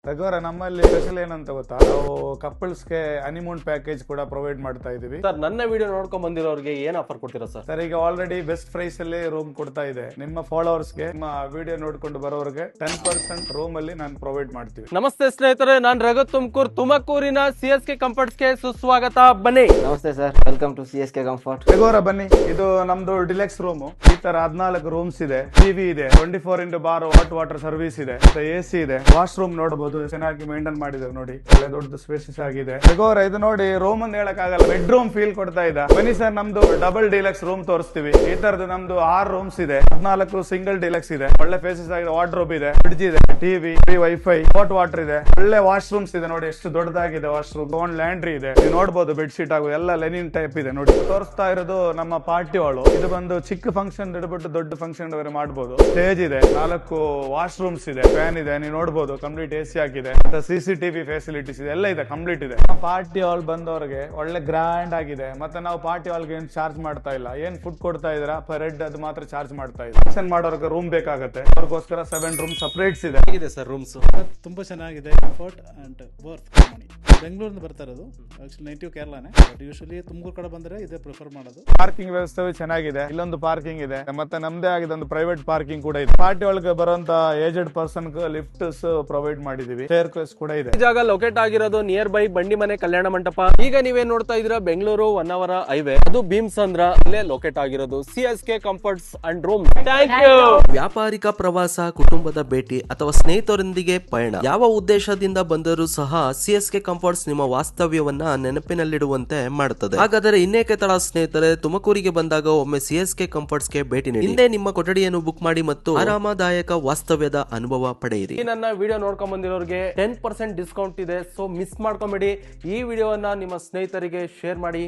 ರಘುವರ ನಮ್ಮಲ್ಲಿ ಸ್ಪೆಷಲ್ ಏನಂತ ಗೊತ್ತಾ, ನಾವು ಕಪಲ್ಸ್ಗೆ ಹನಿಮೂನ್ ಪ್ಯಾಕೇಜ್ ಕೂಡ ಪ್ರೊವೈಡ್ ಮಾಡ್ತಾ ಇದೀವಿ. ಸರ್, ನನ್ನ ವಿಡಿಯೋ ನೋಡ್ಕೊಂಡ್ ಬಂದಿರೋರಿಗೆ ಏನ್ ಆಫರ್ ಕೊಡ್ತೀರಾ ಸರ್? ಸರ್, ಈಗ ಆಲ್ರೆಡಿ ಬೆಸ್ಟ್ ಪ್ರೈಸ್ ಅಲ್ಲಿ ರೂಮ್ ಕೊಡ್ತಾ ಇದೆ. ನಿಮ್ಮ ಫಾಲೋವರ್ಸ್ಗೆ, ನಿಮ್ಮ ವಿಡಿಯೋ ನೋಡ್ಕೊಂಡು ಬರೋರಿಗೆ 10% ರೂಮ್ ಅಲ್ಲಿ ನಾನು ಪ್ರೊವೈಡ್ ಮಾಡ್ತೀವಿ. ನಮಸ್ತೆ ಸ್ನೇಹಿತರೆ, ನಾನ್ ರಘು ತುಮಕೂರಿನ CSK ಕಂಫರ್ಟ್ಸ್ಗೆ ಸುಸ್ವಾಗತ. ಬನ್ನಿ. ನಮಸ್ತೆ sir, welcome to CSK comfort. ರಘುವರ ಬನ್ನಿ. ಇದು ನಮ್ದು ಡಿಲೆಕ್ಸ್ ರೂಮ್. ಈ ತರ 14 ರೂಮ್ಸ್ ಇದೆ, ಟಿವಿ ಇದೆ, 24 ಬಾರ್ ಹಾಟ್ ವಾಟರ್ ಸರ್ವಿಸ್ ಇದೆ, AC ಇದೆ, ವಾಶ್ರೂಮ್ ನೋಡಬಹುದು, ಚೆನ್ನಾಗಿ ಮೇಂಟೈನ್ ಮಾಡಿದ್ದಾರೆ ನೋಡಿ, ಒಳ್ಳೆ ದೊಡ್ಡ ಸ್ಪೇಸಸ್ ಆಗಿದೆ. ರಘುವರ ಇದು ನೋಡಿ, ರೂಮ್ ಅಂತ ಹೇಳಕ್ ಆಗಲ್ಲ, ಬೆಡ್ರೂಮ್ ಫೀಲ್ ಕೊಡ್ತಾ ಇದೆ. ಬನ್ನಿ ಸರ್, ನಮ್ದು ಡಬಲ್ ಡಿಲೆಕ್ಸ್ ರೂಮ್ ತೋರಿಸ್ತೀವಿ. ಈ ತರದ್ದು ನಮ್ದು 6 ರೂಮ್ಸ್ ಇದೆ, 14 ಸಿಂಗಲ್ ಡಿಲೆಕ್ಸ್ ಇದೆ, ಒಳ್ಳೆ ಫೇಸಸ್ ಆಗಿದೆ, ವಾರ್ಡ್ರೋಬ್ ಇದೆ, ಫ್ರಿಡ್ಜ್ ಇದೆ, ಟಿವಿ, ವೈಫೈ, ಹಾಟ್ ವಾಟರ್ ಇದೆ, ಒಳ್ಳೆ ವಾಶ್ರೂಮ್ಸ್ ಇದೆ ನೋಡಿ, ಎಷ್ಟು ದೊಡ್ಡದಾಗಿದೆ ವಾಶ್ರೂಮ್. ಓನ್ ಲ್ಯಾಂಡ್ರಿ ಇದೆ, ನೀವು ನೋಡಬಹುದು, ಬೆಡ್ ಶೀಟ್ ಆಗು ಎಲ್ಲ ಲೆನಿನ್ ಟೈಪ್ ಇದೆ ನೋಡಿ. ತೋರಿಸ್ತಾ ಇರೋದು ನಮ್ಮ ಪಾರ್ಟಿ ಹಾಲ್. ಇದು ಬಂದು ಚಿಕ್ಕ ಫಂಕ್ಷನ್ ಹಿಡ್ಬಿಟ್ಟು ದೊಡ್ಡ ಫಂಕ್ಷನ್ ಮಾಡಬಹುದು. ಸ್ಟೇಜ್ ಇದೆ, 4 ವಾಶ್ರೂಮ್ಸ್ ಇದೆ, ಫ್ಯಾನ್ ಇದೆ, ನೀವು ನೋಡಬಹುದು, ಕಂಪ್ಲೀಟ್ AC ಆಗಿದೆ, ಮತ್ತೆ CCTV ಫೆಸಿಲಿಟೀಸ್ ಇದೆ, ಎಲ್ಲ ಇದೆ, ಕಂಪ್ಲೀಟ್ ಇದೆ. ಪಾರ್ಟಿ ಹಾಲ್ ಬಂದವರಿಗೆ ಒಳ್ಳೆ ಗ್ರ್ಯಾಂಡ್ ಆಗಿದೆ. ಮತ್ತೆ ನಾವು ಪಾರ್ಟಿ ಹಾಲ್ಗೆ ಏನು ಚಾರ್ಜ್ ಮಾಡ್ತಾ ಇಲ್ಲ, ಏನ್ ಫುಡ್ ಕೊಡ್ತಾ ಇದೀರಾ ಪರ್ ಹೆಡ್ ಅದು ಮಾತ್ರ ಚಾರ್ಜ್ ಮಾಡ್ತಾ ಇದ್ದೀವಿ. ಫಂಕ್ಷನ್ ಮಾಡೋರಿಗೆ ರೂಮ್ ಬೇಕಾಗುತ್ತೆ, ಅವ್ರಿಗೋಸ್ಕರ 7 ರೂಮ್ ಸಪರೇಟ್ಸ್ ಇದೆ. ಹೇಗಿದೆ ಸರ್ ರೂಮ್ಸ್? ತುಂಬ ಚೆನ್ನಾಗಿದೆ, ಕಂಫರ್ಟ್ ಆ್ಯಂಡ್ ವರ್ತ್ ಮನಿ. ಬೆಂಗಳೂರಿಂದ ಬರ್ತಾ ಇರೋದು, ಆಕ್ಚುಲಿ ನೇಟಿವ್ ಕೇರಳನೇ, ಬಟ್ ಯೂಶಲಿ ತುಮಕೂರು ಕಡೆ ಬಂದರೆ ಇದೇ ಪ್ರಿಫರ್ ಮಾಡೋದು. ಪಾರ್ಕಿಂಗ್ ವ್ಯವಸ್ಥೆ ಚೆನ್ನಾಗಿದೆ, ಇಲ್ಲೊಂದು ಪಾರ್ಕಿಂಗ್ ಇದೆ, ಮತ್ತೆ ನಮ್ದೇ ಆಗಿದೆ ಒಂದು ಪ್ರೈವೇಟ್ ಪಾರ್ಕಿಂಗ್ ಕೂಡ ಇದೆ. ಪಾರ್ಟಿ ಒಳಗೆ ಬರುವಂತ ಏಜೆಡ್ ಪರ್ಸನ್ ಲಿಫ್ಟ್ಸ್ ಪ್ರೊವೈಡ್ ಮಾಡಿದೀವಿ, ಸ್ಟೇರ್ ಕೇಸ್ ಕೂಡ ಇದೆ. ಈ ಜಾಗ ಲೊಕೇಟ್ ಆಗಿರೋದು ನಿಯರ್ ಬೈ ಬಂಡಿಮನೆ ಕಲ್ಯಾಣ ಮಂಟಪ. ಈಗ ನೀವೇನ್ ನೋಡ್ತಾ ಇದೀರಾ, ಬೆಂಗಳೂರು ಹೊನ್ನಾವರ ಹೈವೇ, ಅದು ಭೀಮ್ಸಂದ್ರ ಅಲ್ಲೇ ಲೊಕೇಟ್ ಆಗಿರೋದು CSK comforts and room. Thank you. ವ್ಯಾಪಾರಿಕ ಪ್ರವಾಸ, ಕುಟುಂಬದ ಭೇಟಿ ಅಥವಾ ಸ್ನೇಹಿತರೊಂದಿಗೆ ಪಯಣ, ಯಾವ ಉದ್ದೇಶದಿಂದ ಬಂದರೂ ಸಹ CSK ಕಂಫರ್ಟ್ಸ್ ನಿಮ್ಮ ವಾಸ್ತವ್ಯವನ್ನ ನೆನಪಿನಲ್ಲಿಡುವಂತೆ ಮಾಡುತ್ತದೆ. ಹಾಗಾದರೆ ಇನ್ನೇಕೆ ತಡ ಸ್ನೇಹಿತರೆ, ತುಮಕೂರಿಗೆ ಬಂದಾಗ ಒಮ್ಮೆ CSK ಕಂಫರ್ಟ್ಸ್ ಗೆ ಭೇಟಿ ನೀಡಿ. ಹಿಂದೆ ನಿಮ್ಮ ಕೊಠಡಿಯನ್ನು ಬುಕ್ ಮಾಡಿ ಮತ್ತು ಆರಾಮದಾಯಕ ವಾಸ್ತವ್ಯದ ಅನುಭವ ಪಡೆಯಿರಿ. ಈ ನನ್ನ ವಿಡಿಯೋ ನೋಡ್ಕೊಂಡ್ ಬಂದಿರೋರಿಗೆ 10% ಡಿಸ್ಕೌಂಟ್ ಇದೆ, ಸೊ ಮಿಸ್ ಮಾಡ್ಕೊಂಬೇಡಿ. ಈ ವಿಡಿಯೋವನ್ನ ನಿಮ್ಮ ಸ್ನೇಹಿತರಿಗೆ ಶೇರ್ ಮಾಡಿ.